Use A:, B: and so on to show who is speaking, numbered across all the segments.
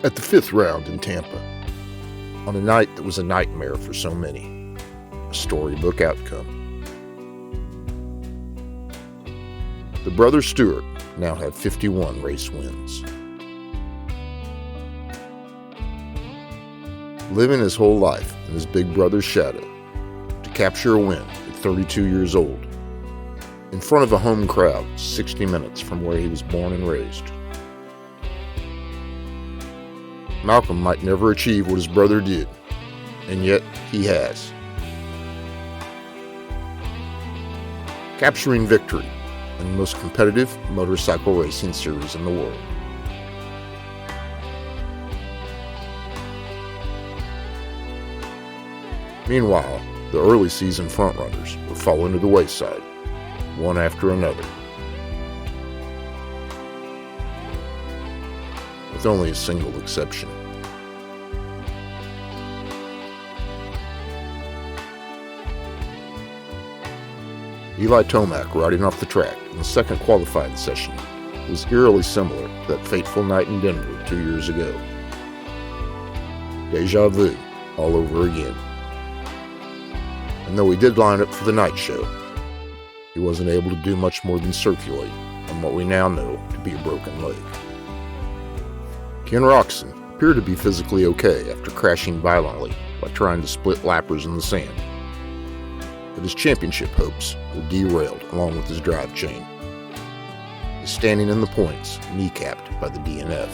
A: At the 5th round in Tampa, on a night that was a nightmare for so many, a storybook outcome. The brothers Stewart now had 51 race wins. Living his whole life in his big brother's shadow to capture a win at 32 years old, in front of a home crowd 60 minutes from where he was born and raised. Malcolm might never achieve what his brother did, and yet he has. Capturing victory in the most competitive motorcycle racing series in the world. Meanwhile, the early season frontrunners were falling to the wayside, one after another, with only a single exception. Eli Tomac riding off the track in the second qualifying session was eerily similar to that fateful night in Denver 2 years ago. Deja vu all over again. And though he did line up for the night show, he wasn't able to do much more than circulate on what we now know to be a broken leg. Ken Roczen appeared to be physically okay after crashing violently while trying to split lappers in the sand, but his championship hopes were derailed along with his drive chain. His standing in the points kneecapped by the DNF.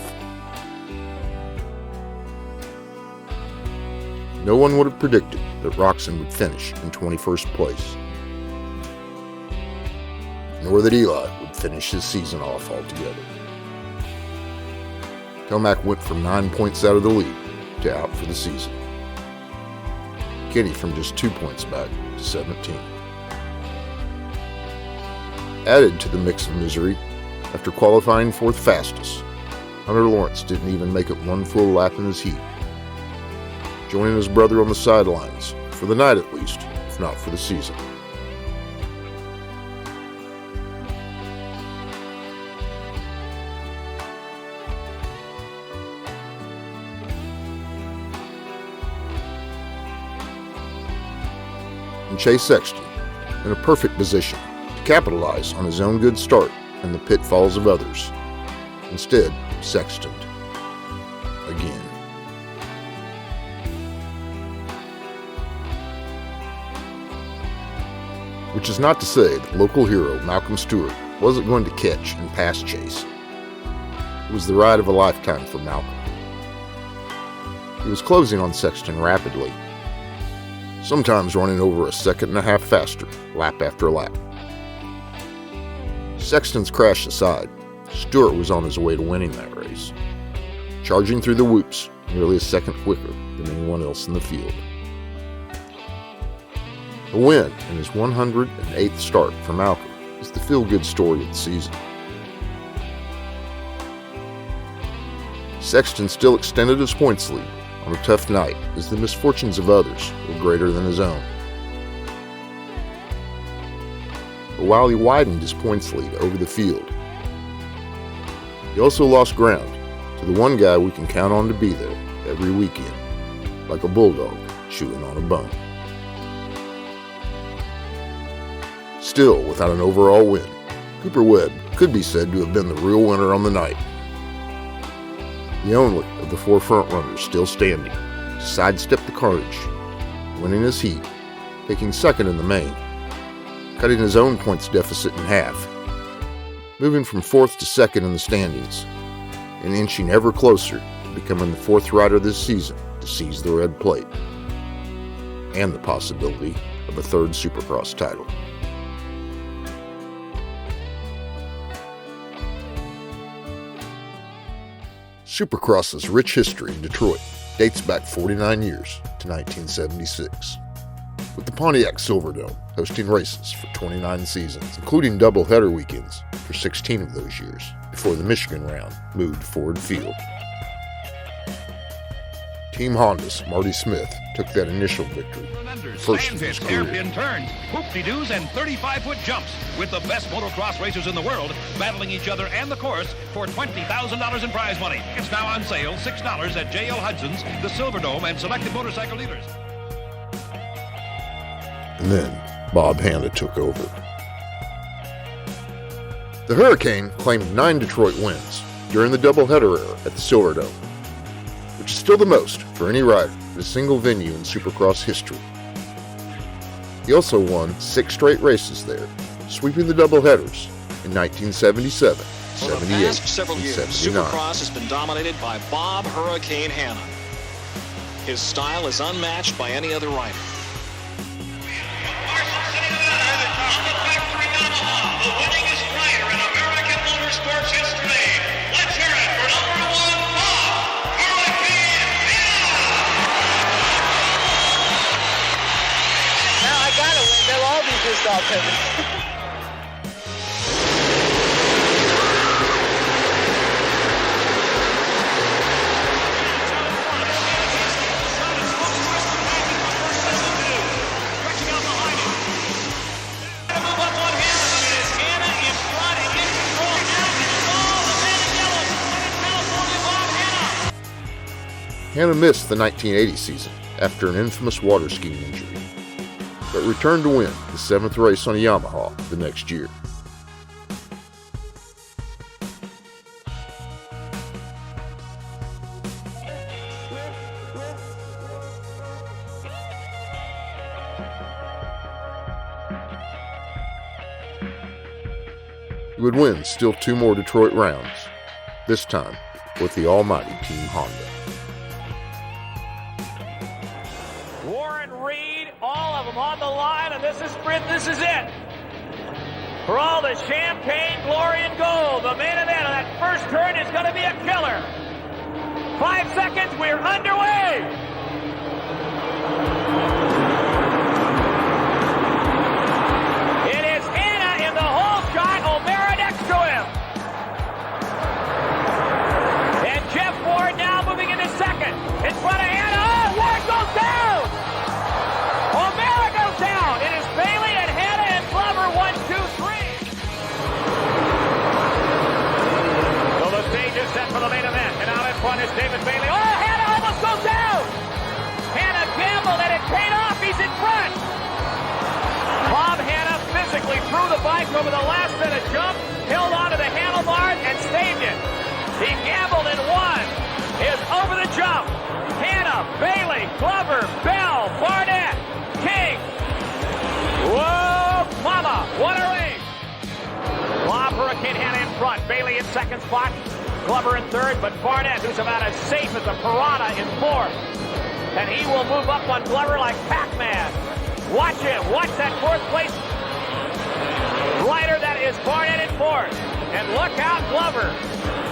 A: No one would have predicted that Roczen would finish in 21st place, nor that Eli would finish his season off altogether. Tomac went from 9 points out of the lead to out for the season. Kenny from just 2 points back to 17. Added to the mix of misery, after qualifying 4th fastest, Hunter Lawrence didn't even make it one full lap in his heat, joining his brother on the sidelines, for the night at least, if not for the season. And Chase Sexton, in a perfect position to capitalize on his own good start and the pitfalls of others. Instead, Sextoned. Again. Which is not to say that local hero Malcolm Stewart wasn't going to catch and pass Chase. It was the ride of a lifetime for Malcolm. He was closing on Sexton rapidly, sometimes running over a second and a half faster, lap after lap. Sexton's crash aside, Stewart was on his way to winning that race, charging through the whoops nearly a second quicker than anyone else in the field. A win in his 108th start for Malcolm is the feel-good story of the season. Sexton still extended his points lead on a tough night as the misfortunes of others were greater than his own. But while he widened his points lead over the field, he also lost ground to the one guy we can count on to be there every weekend, like a bulldog chewing on a bone. Still, without an overall win, Cooper Webb could be said to have been the real winner on the night. The only of the 4 front runners still standing sidestepped the carnage, winning his heat, taking second in the main, cutting his own points deficit in half, moving from 4th to 2nd in the standings, and inching ever closer to becoming the 4th rider this season to seize the red plate, and the possibility of a 3rd Supercross title. Supercross's rich history in Detroit dates back 49 years to 1976, with the Pontiac Silverdome hosting races for 29 seasons, including double-header weekends for 16 of those years, before the Michigan round moved to Ford Field. Team Honda's Marty Smith took that initial victory, first of his career.
B: Hairpin turns, hoop-de-doos, and 35-foot jumps with the best motocross racers in the world battling each other and the course for $20,000 in prize money. It's now on sale, $6 at J.L. Hudson's, the Silverdome, and selected motorcycle dealers.
A: And then Bob Hanna took over. The Hurricane claimed 9 Detroit wins during the doubleheader era at the Silverdome, which is still the most for any rider at a single venue in Supercross history. He also won 6 straight races there, sweeping the doubleheaders in 1977,
C: For the
A: 78,
C: past several
A: and
C: years,
A: 79.
C: Supercross has been dominated by Bob Hurricane Hanna. His style is unmatched by any other rider.
D: The winningest rider in American motorsports history. Let's hear it for number 1, Bob Hurricane Hanna.
E: Now I gotta win. They'll all be pissed off at me.
A: Hanna missed the 1980 season after an infamous water skiing injury, but returned to win the 7th race on a Yamaha the next year. He would win still 2 more Detroit rounds, this time with the almighty Team Honda.
F: Reed, all of them on the line, and this is sprint, this is it. For all the champagne, glory, and gold, the main event of that first turn is going to be a killer. 5 seconds, we're underway. It is Hanna in the hole shot, O'Mara next to him. And Jeff Ward now moving into second. In front of Hanna, oh, Ward goes down. O'Mara goes down. It is Bailey and Hanna and Glover, 1, 2, 3. So the stage is set for the main event. And out in front is David Bailey. Oh, Hanna almost goes down. Hanna gambled and it paid off. He's in front. Bob Hanna physically threw the bike over the last set of jump, held onto the handlebars and saved it. He gambled and won. Is over the jump. Hanna, Bailey, Glover, Bell, Barnett, King. Whoa, mama, what a race. Bob Hurricane Hanna in front. Bailey in second spot. Glover in third, but Barnett, who's about as safe as a piranha, in fourth. And he will move up on Glover like Pac-Man. Watch him. Watch that fourth place rider. That is Barnett in fourth. And look out, Glover.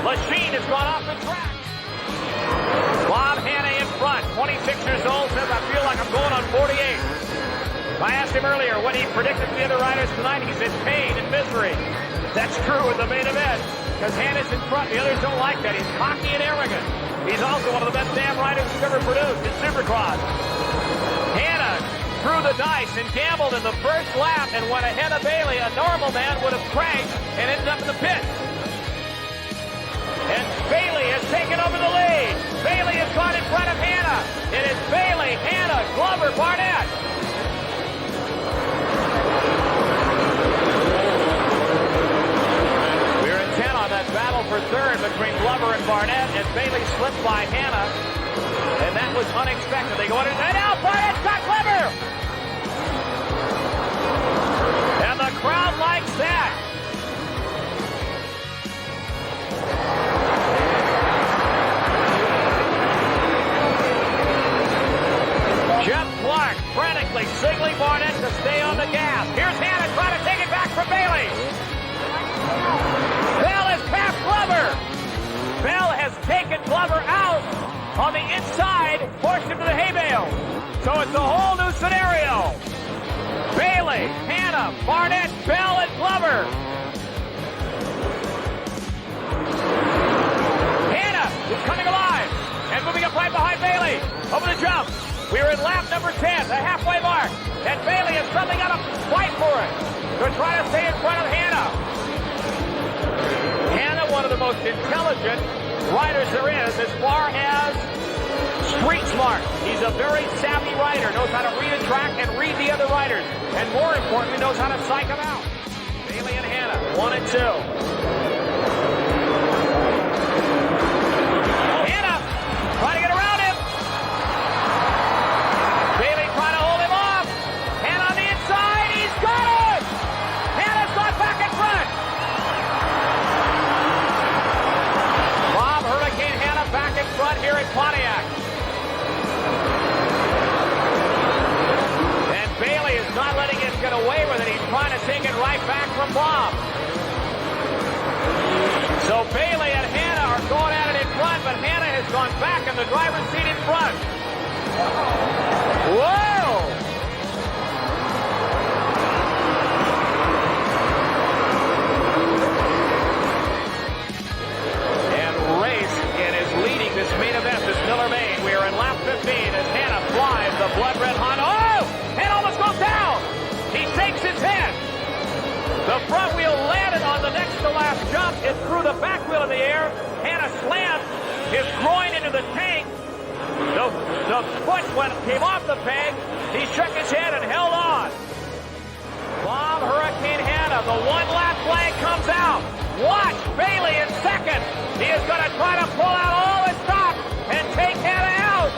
F: Lachine has gone off the track. Bob Hanna in front, 26 years old, says, I feel like I'm going on 48. I asked him earlier what he predicted for the other riders tonight. He said pain and misery. That's true in the main event, because Hanna's in front. The others don't like that. He's cocky and arrogant. He's also one of the best damn riders we've ever produced in Supercross. Hanna threw the dice and gambled in the first lap and went ahead of Bailey. A normal man would have cranked and ended up in the pit. And Bailey has taken over the lead. Bailey has gone in front of Hanna. It is Bailey, Hanna, Glover, Barnett. We're intent on that battle for third between Glover and Barnett, and Bailey slipped by Hanna. And that was unexpected. They go in, and now Barnett's got Glover. And the crowd likes that. Jeff Clark frantically signaling Barnett to stay on the gas. Here's Hanna trying to take it back from Bailey. Bell has passed Glover. Bell has taken Glover out on the inside, forced him to the hay bale. So it's a whole new scenario. Bailey, Hanna, Barnett, Bell, and Glover. Hanna is coming alive and moving up right behind Bailey. Over the jump. We are in lap number 10, the halfway mark. And Bailey is suddenly got to fight for it to try to stay in front of Hanna. Hanna, one of the most intelligent riders there is as far as street smart. He's a very savvy rider, knows how to read a track and read the other riders. And more importantly, knows how to psych them out. Bailey and Hanna, 1 and 2. Hanna trying to get around him. Bailey trying to hold him off. Hanna on the inside. He's got it. Hanna's gone back in front. Bob Hurricane Hanna back in front here at Pontiac. And Bailey is not letting it get away with it. He's trying to take it right back from Bob. So Bailey and Hanna are going at it in front, but Hanna has gone back in the driver's seat in front. Whoa! And Race is leading this main event, this Miller Main. We are in lap 15 as Hanna flies the blood red Honda. Oh! Hanna almost goes down! He shakes his head. The front wheel landed on the next to last jump. It threw the back wheel in the air. Hanna slammed his groin into the tank. The foot came off the peg. He shook his head and held on. Bob Hurricane Hanna, the one-lap flag comes out. Watch Bailey in second. He is going to try to pull out all his stock and take Hanna out.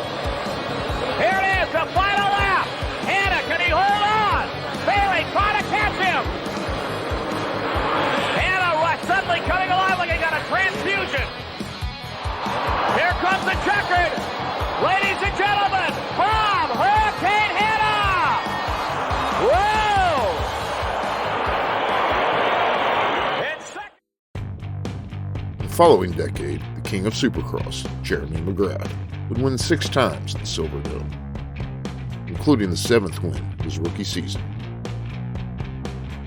F: Here it is, the final lap. Hanna, can he hold on? Bailey trying to catch him. Hanna suddenly coming alive like he got a transfusion. Here comes the checkered. Ladies and gentlemen, Bob Hurricane Hanna. Whoa! And second.
A: The following decade, the king of Supercross, Jeremy McGrath, would win 6 times the Silver Dome, including the 7th win of his rookie season.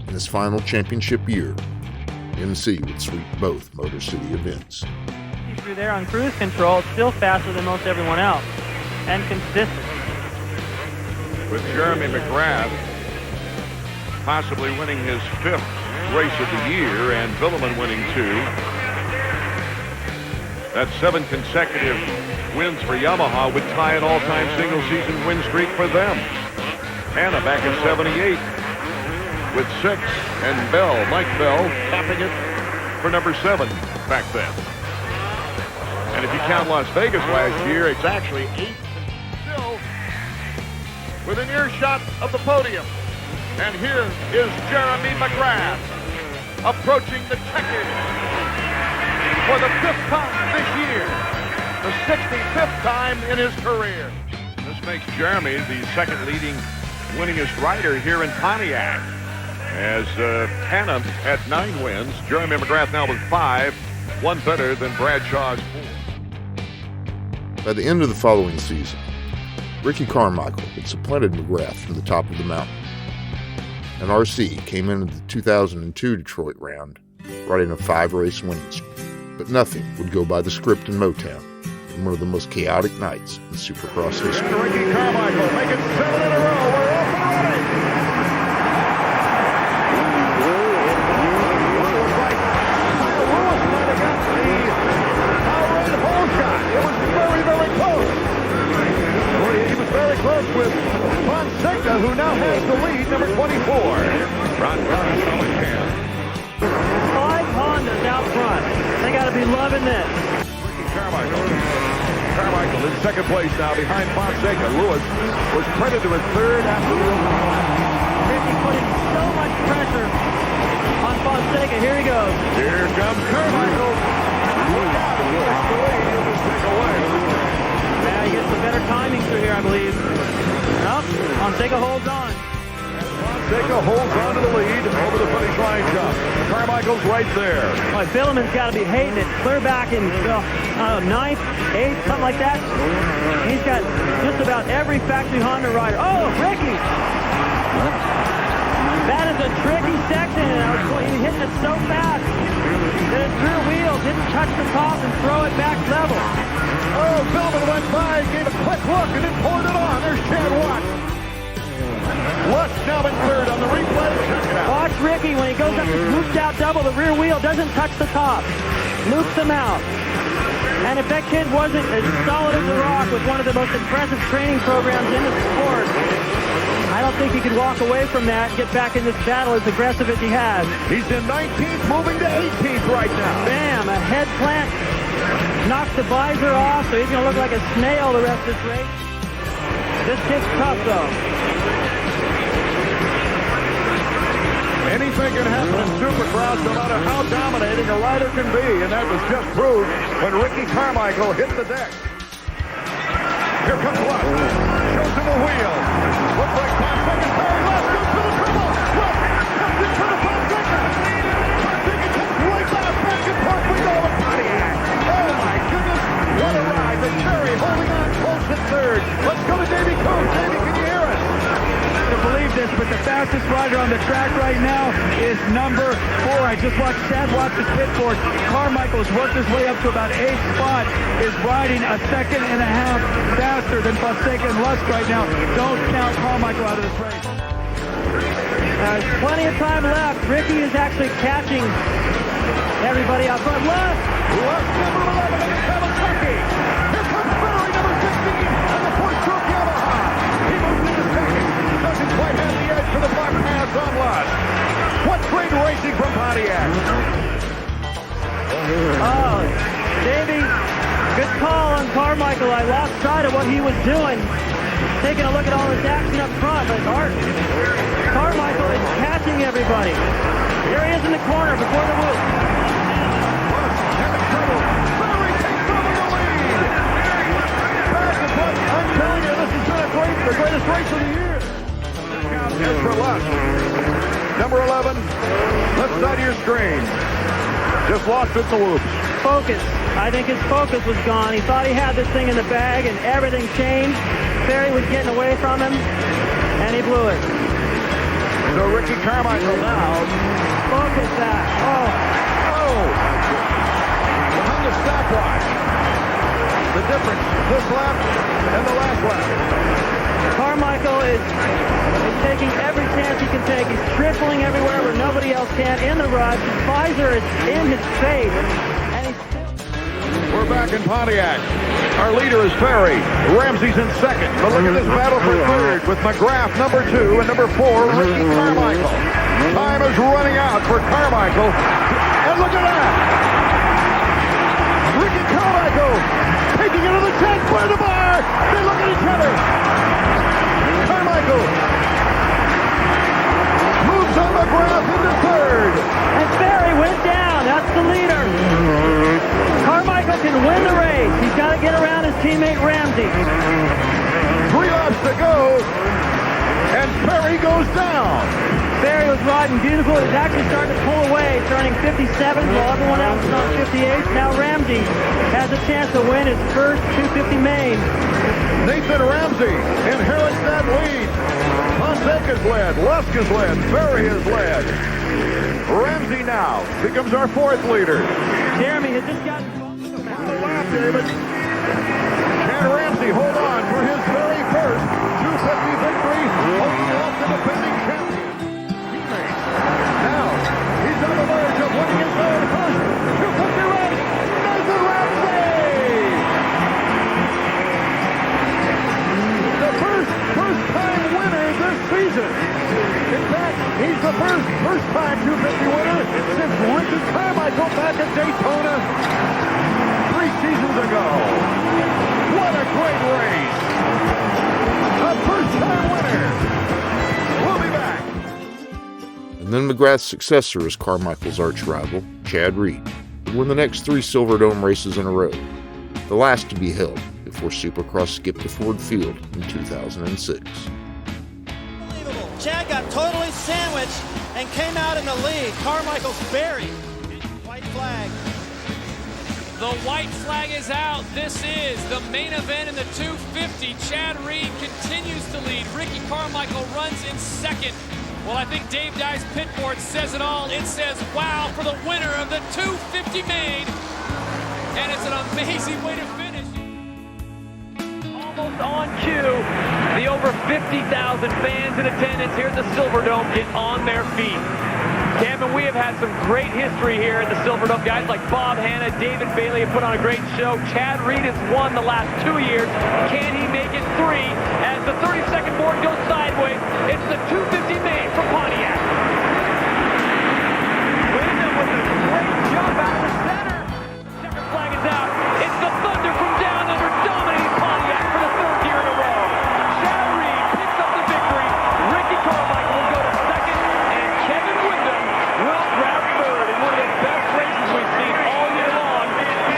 A: In his final championship year, MC would sweep both Motor City events.
G: Through there on cruise control, still faster than most everyone else, and consistent.
H: With Jeremy McGrath possibly winning his 5th race of the year and Villeman winning 2. That's 7 consecutive wins for Yamaha would tie an all-time single-season win streak for them. Hanna back in 78 with 6, and Mike Bell, topping it for number 7 back then. And if you count Las Vegas last year, it's actually 8, still within earshot of the podium. And here is Jeremy McGrath approaching the checkered for the 5th time this year, the 65th time in his career. This makes Jeremy the 2nd leading winningest rider here in Pontiac. As Hanna had 9 wins, Jeremy McGrath now with 5, 1 better than Bradshaw's 4.
A: By the end of the following season, Ricky Carmichael had supplanted McGrath from the top of the mountain, and RC came into the 2002 Detroit round, riding a 5-race winning streak. But nothing would go by the script in Motown in one of the most chaotic nights in Supercross history.
H: Ricky Carmichael making 7 in a row. We're off and running. Close with Pontiac, who now has the lead, number 24. Ron Brown coming in.
G: 5 Hondas out front. They got to be loving this.
H: Ricky Carmichael in 2nd place now behind Pontiac. Lewis was credit to his 3rd after the
G: Ricky putting so much pressure on Fonseca. Here he goes.
H: Here comes Carmichael. Look out, he takes the lead. He'll just take away.
G: Yeah, he gets some better timing through here, I believe. Nope, Fonseca holds on.
H: Fonseca holds on to the lead over the finish line jump. Carmichael's right there.
G: Boy, Villeman's got to be hating it. Clear back in 9th, 8th, something like that. He's got just about every factory Honda rider. Oh, Ricky! That is a tricky section, and he hit it so fast that his rear wheel didn't touch the top and throw it back level.
H: Oh, Philbin went by, gave a quick look, and then poured it on. There's Chad Watts. Lusk now in third on the replay.
G: Watch Ricky when he goes up to looped out double. The rear wheel doesn't touch the top. Loops him out. And if that kid wasn't as solid as a rock with one of the most impressive training programs in the sport, I don't think he could walk away from that and get back in this battle as aggressive as he has.
H: He's in 19th, moving to 18th right now.
G: Bam, a head plant. Knocks the visor off, so he's going to look like a snail the rest of this race. This kid's tough, though.
H: Anything can happen in Supercross, no matter how dominating a rider can be, and that was just proved when Ricky Carmichael hit the deck. Here comes Lusk. Shows him a wheel. Looks like 5 seconds. Very left. Goes for the triple. Lusk comes into the Pontiac. Pontiac comes right back and forth we go with Pontiac. Oh my goodness. What a ride. The Cherry holding on close at third. Let's go to Davey Combs. Davey, can you hear us?
I: To believe this, but the fastest rider on the track right now is number 4. I just watched Chad Watts' pit board. Carmichael's worked his way up to about 8th spot, is riding a second and a half faster than Fonseca and Lusk right now. Don't count Carmichael out of this race.
G: There's plenty of time left. Ricky is actually catching everybody out front. Lusk!
H: Lusk, number 11 in the Kawasaki. Here comes Ferry, number 16, and the 4-stroke Yamaha. He moves into second. Doesn't quite have the edge for the block pass on Lusk. What great racing from Pontiac.
G: Oh, Davey, good call on Carmichael. I lost sight of what he was doing. Taking a look at all his action up front, but Carmichael is catching everybody. Here he is in the corner before the whoop.
H: Having trouble. Ferry takes over the lead. Back and forth. I'm telling you, this has been the greatest race of the year. As for Lusk, number 11, left side of your screen. Just lost it in the whoops.
G: Focus. I think his focus was gone. He thought he had this thing in the bag, and everything changed. Ferry was getting away from him, and he blew it.
H: So Ricky Carmichael now.
G: Focus that.
H: Oh! Behind the stopwatch. The difference, this lap and the last lap.
G: Carmichael is taking every chance he can take. He's tripling everywhere where nobody else can in the rush. His visor is in his face. And he's still...
H: We're back in Pontiac. Our leader is Ferry. Ramsey's in second. But look at this battle for third with McGrath, number 2, and number 4, Ricky Carmichael. Time is running out for Carmichael. And look at that! Ricky Carmichael taking it to the 10th by the bar. They look at each other. Carmichael moves on McGrath into third.
G: And Ferry went down. That's the leader. Carmichael can win the race. He's got to get around his teammate Ramsey.
H: 3 laps to go. And Ferry goes down.
G: Ferry was riding beautiful. He's actually starting to pull away, turning 57 while everyone else is on 58. Now Ramsey has a chance to win his first 250 main.
H: Nathan Ramsey inherits that lead. Pontiac is led. Lusk is led. Ferry is led. Ramsey now becomes our 4th leader.
G: Jeremy has just gotten...
H: Final lap, David. Chad Ramsey, hold on for his very first 250 victory, holding off the defending champion. Teammates. Now, he's on the verge of winning his very first 250 race. Nathan Ramsey! The first-time winner this season. In fact, he's the first-time 250 winner since Ricky Carmichael back at Daytona 3 seasons ago. What a great race! A first-time winner. We'll be back.
A: And then McGrath's successor is Carmichael's arch rival, Chad Reed, would win the next 3 Silverdome races in a row, the last to be held before Supercross skipped to Ford Field in 2006.
J: Unbelievable. Chad got totally sandwiched and came out in the lead. Carmichael's buried. White flag.
K: The white flag is out. This is the main event in the 250. Chad Reed continues to lead. Ricky Carmichael runs in second. Well, I think Dave Dye's pit board says it all. It says, wow, for the winner of the 250 main. And it's an amazing way to finish.
F: Almost on cue. The over 50,000 fans in attendance here at the Silverdome get on their feet. Cameron, we have had some great history here at the Silverdome. Guys like Bob Hanna, David Bailey have put on a great show. Chad Reed has won the last 2 years. Can he make it 3? As the 30-second board goes sideways, it's the 250 main from Pontiac. Wyndham with a great jump out of the center. Checkered flag is out. It's the Thunder from down under, dominating Pontiac for the 3rd year in a row. Chad Reed picks up the victory. Ricky Carmichael will go to 2nd, and Kevin Wyndham will grab 3rd in one of the best races we've seen all year long.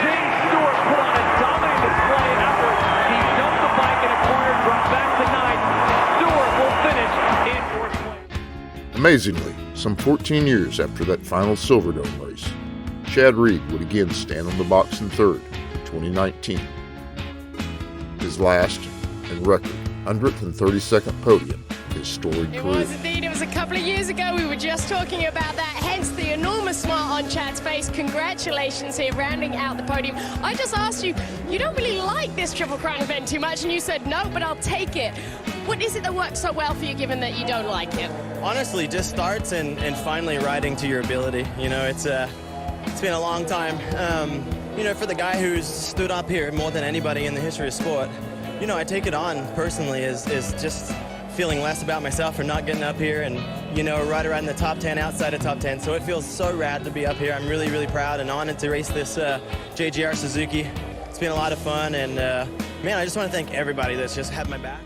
F: James Stewart put on a dominant display after he dumped the bike in a corner, dropped back to 9th. Stewart will finish in 4th place.
A: Amazingly, some 14 years after that final Silverdome race, Chad Reed would again stand on the box in 3rd in 2019. His last and record 132nd podium of his storied career.
L: It was indeed. It was a couple of years ago. We were just talking about that, hence the enormous smile on Chad's face. Congratulations here, rounding out the podium. I just asked you, you don't really like this Triple Crown event too much, and you said no, but I'll take it. What is it that works so well for you, given that you don't like it?
J: Honestly, just starts and finally riding to your ability. You know, it's been a long time. You know, for the guy who's stood up here more than anybody in the history of sport, you know, I take it on personally as just feeling less about myself for not getting up here and, you know, right around the top 10, outside of top 10. So it feels so rad to be up here. I'm really, really proud and honored to race this JGR Suzuki. It's been a lot of fun, and man, I just want to thank everybody that's just had my back.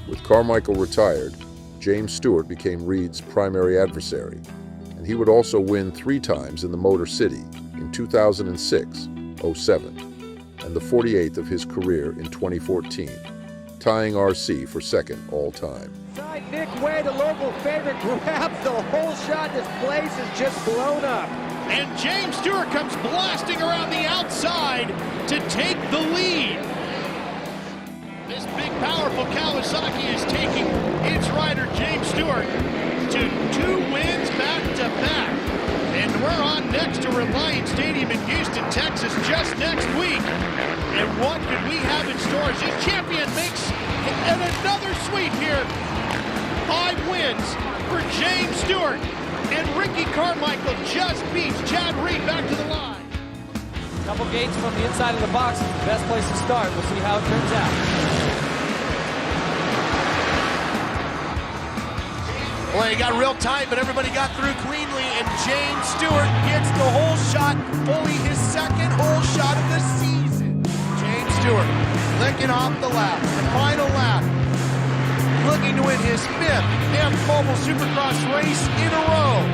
A: With Carmichael retired, James Stewart became Reed's primary adversary, and he would also win 3 times in the Motor City in 2006, 07, and the 48th of his career in 2014, tying RC for 2nd all-time.
E: Side Nick Way, the local favorite, grabs the whole shot. This place is just blown up.
M: And James Stewart comes blasting around the outside to take the lead. This big, powerful Kawasaki is taking its rider, James Stewart, to 2 wins back-to-back. And we're on next to Reliant Stadium in Houston, Texas, just next week. And what could we have in store as this champion makes another sweep here? 5 wins for James Stewart. And Ricky Carmichael just beats Chad Reed back to the line.
K: Couple gates from the inside of the box is the best place to start. We'll see how it turns out.
M: Well, it got real tight, but everybody got through cleanly, and James Stewart gets the whole shot, only his 2nd whole shot of the season. James Stewart licking off the lap, the final lap, looking to win his 5th Mobile Supercross race in a row.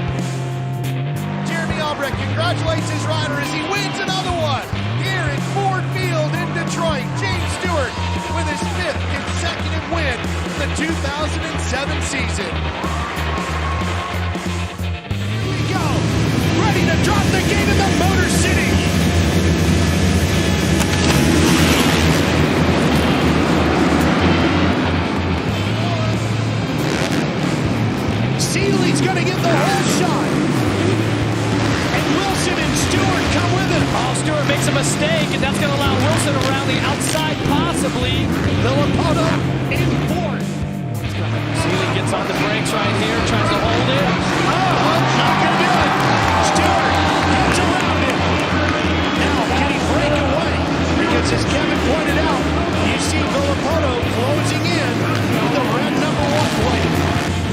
M: Jeremy Albrecht congratulates his rider as he wins another one here at Ford Field in Detroit. James Stewart with his 5th consecutive win in the 2007 season. Ready to drop the gate in the Motor City. Seeley's going to get the whole shot. And Wilson and Stewart come with him.
K: Oh, Stewart makes a mistake, and that's going to allow Wilson around the outside, possibly.
M: Villapoto in 4th.
K: Seeley gets on the brakes right here, tries to hold it.
M: Oh, not going to do it. Stewart gets around him. Now, can he break away? Because as Kevin pointed out, you see Villapoto closing in the red number 1 plate.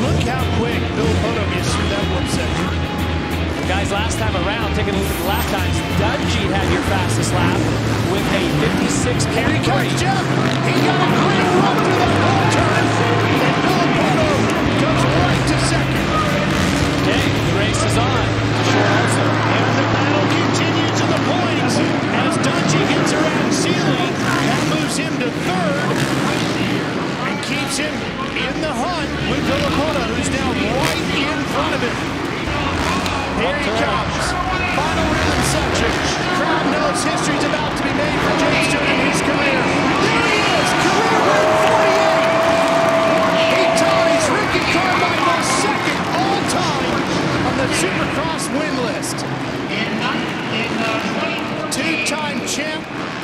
M: Look how quick Villapoto gets through that one section.
K: Guys, last time around, taking a look at the lap times, Dungey had your fastest lap with a 56.3.
M: Here he comes, Jeff. He got a great run through the whole turn. And Villapoto comes right to 2nd.
K: Okay, the race is on. Sure also.
M: And the battle continues in the points as Dungey gets around Seeley. That moves him to 3rd and keeps him in the hunt with Villapoto, who's now right in front of him. Here he comes. Final rhythm section. Crowd knows history's about to be made for James Stewart in his career. There he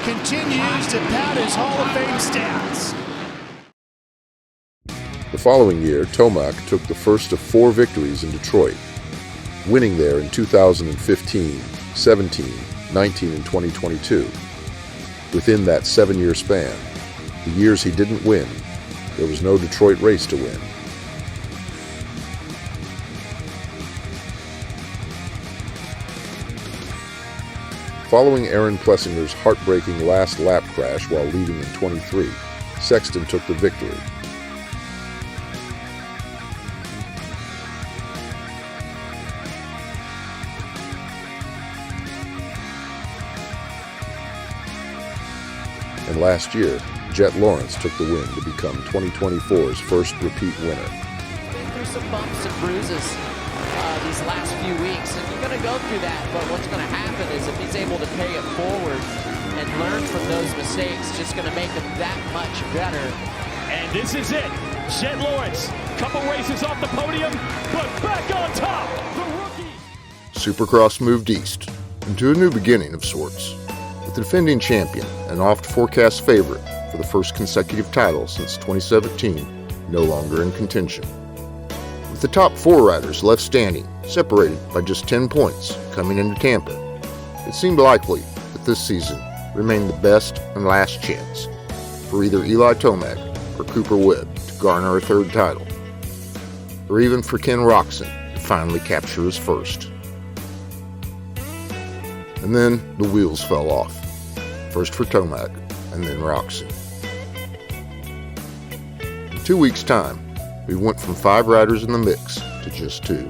M: continues to pad his Hall of Fame stats.
A: The following year, Tomac took the first of 4 victories in Detroit, winning there in 2015, 17, 19, and 2022. Within that 7-year span, the years he didn't win, there was no Detroit race to win. Following Aaron Plessinger's heartbreaking last lap crash while leading in 23, Sexton took the victory. And last year, Jet Lawrence took the win to become 2024's first repeat winner.
N: Been through some bumps and bruises these last few weeks, and you're going to go through that, but what's going to happen is if he's able to pay it forward and learn from those mistakes, just going to make him that much better.
I: And this is it. Jet Lawrence, couple races off the podium, but back on top, the rookie.
A: Supercross moved east into a new beginning of sorts, with the defending champion and oft-forecast favorite for the first consecutive title since 2017 no longer in contention. With the top 4 riders left standing, separated by just 10 points coming into Tampa, it seemed likely that this season remained the best and last chance for either Eli Tomac or Cooper Webb to garner a 3rd title, or even for Ken Roczen to finally capture his first. And then the wheels fell off, first for Tomac and then Roczen. In 2 weeks' time, we went from 5 riders in the mix to just 2,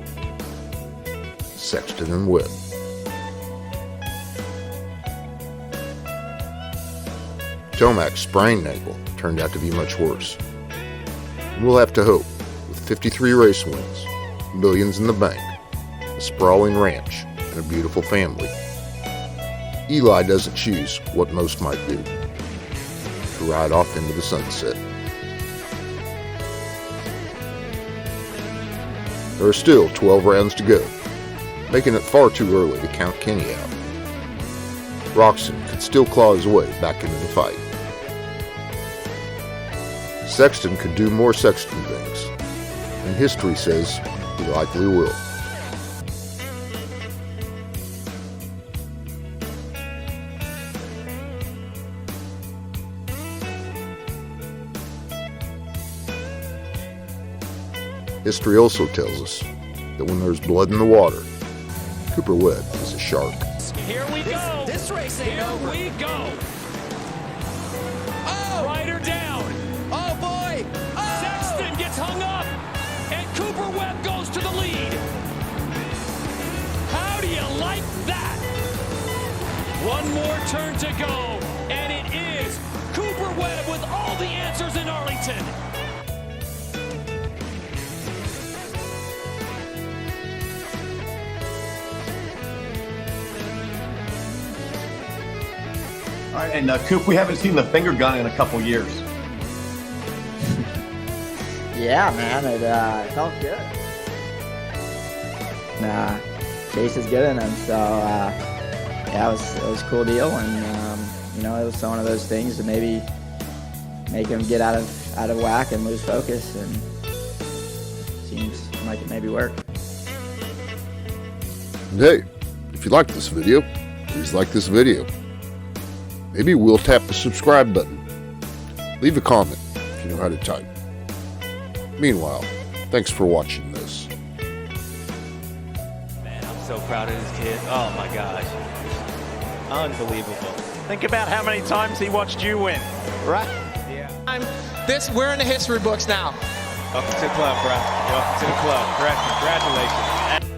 A: Sexton and Webb. Tomac's sprained ankle turned out to be much worse. And we'll have to hope, with 53 race wins, millions in the bank, a sprawling ranch, and a beautiful family, Eli doesn't choose what most might do, to ride off into the sunset. There are still 12 rounds to go, making it far too early to count Kenny out. Roczen could still claw his way back into the fight. Sexton could do more Sexton things, and history says he likely will. History also tells us that when there's blood in the water, Cooper Webb is a shark.
K: Here we go.
N: This race ain't over.
K: Here we go.
N: Oh!
K: Rider down.
N: Oh, boy! Oh!
K: Sexton gets hung up, and Cooper Webb goes to the lead. How do you like that? One more turn to go, and it is Cooper Webb with all the answers in Arlington.
O: All right, and Coop, we haven't seen the finger gun in a couple years.
P: Yeah, man, it felt good. Chase is good in him, so yeah, it was a cool deal, and you know, it was one of those things to maybe make him get out of whack and lose focus, and seems like it maybe worked.
A: And hey, if you like this video, please like this video. Maybe we'll tap the subscribe button. Leave a comment if you know how to type. Meanwhile, thanks for watching this.
Q: Man, I'm so proud of this kid. Oh my gosh. Unbelievable.
F: Think about how many times he watched you win, right?
Q: Yeah.
N: We're in the history books now.
Q: Welcome to the club, bro. Welcome to the club. Congratulations.